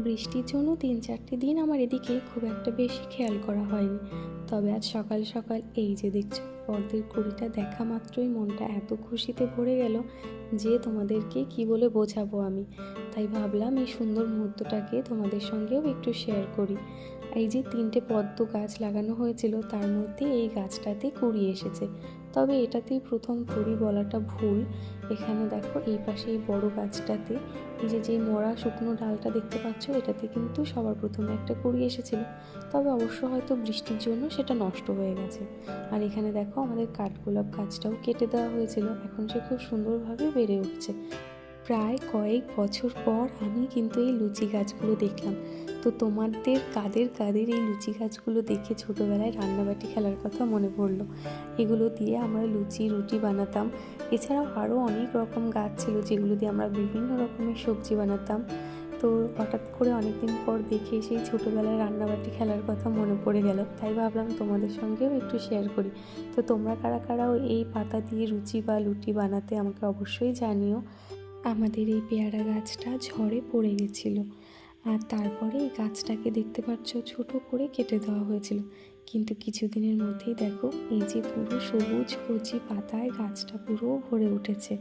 বৃষ্টির জন্য ৩-৪টে দিন আমার এদিকে খুব একটা বেশি খেয়াল করা হয়নি। তবে আজ সকাল সকাল এই যে দেখছো পদ্মের কুঁড়িটা দেখা মাত্রই মনটা এত খুশিতে ভরে গেল যে তোমাদেরকে কি বলে বোঝাবো আমি। তাই ভাবলাম এই সুন্দর মুহূর্তটাকে তোমাদের সঙ্গেও একটু শেয়ার করি। এই যে 3টে পদ্ম গাছ লাগানো হয়েছিল তার মধ্যে এই গাছটাতে কুঁড়ি এসেছে। তবে এটাতেই প্রথম কুঁড়ি বলাটা ভুল। এখানে দেখো এই পাশে এই বড় গাছটাতে এই যে মরা শুকনো ডালটা দেখতে পাচ্ছ, এটাতে কিন্তু সবার প্রথমে একটা কুঁড়ি এসেছিল। তবে অবশ্য হয়তো বৃষ্টির জন্য সেটা নষ্ট হয়ে গেছে। আর এখানে দেখো আমাদের কাঠগোলাপ গাছটাও কেটে দেওয়া হয়েছিল, এখন সে খুব সুন্দরভাবে বেড়ে উঠছে। প্রায় কয়েক বছর পর আমি কিন্তু এই লুচি গাছগুলো দেখলাম। তো তোমাদের কাদের কাদের এই লুচি গাছগুলো দেখে ছোটোবেলায় রান্নাবাটি খেলার কথা মনে পড়লো? এগুলো দিয়ে আমরা লুচি রুটি বানাতাম। এছাড়াও আরও অনেক রকম গাছ ছিল যেগুলো দিয়ে আমরা বিভিন্ন রকমের সবজি বানাতাম। তো হঠাৎ করে অনেকদিন পর দেখে সেই ছোটোবেলায় রান্নাবাটি খেলার কথা মনে পড়ে গেল, তাই ভাবলাম তোমাদের সঙ্গেও একটু শেয়ার করি। তো তোমরা কারা কারাও এই পাতা দিয়ে লুচি বা লুটি বানাতে আমাকে অবশ্যই জানিও। আমাদের এই পেয়ারা গাছটা ঝড়ে পড়ে গেছিল, আর তারপরে এই গাছটাকে দেখতে পাচ্ছ ছোট করে কেটে দেওয়া হয়েছিল। কিন্তু কিছুদিনের মধ্যেই দেখো এই যে পুরো সবুজ কচি পাতায় গাছটা পুরো ভরে উঠেছে।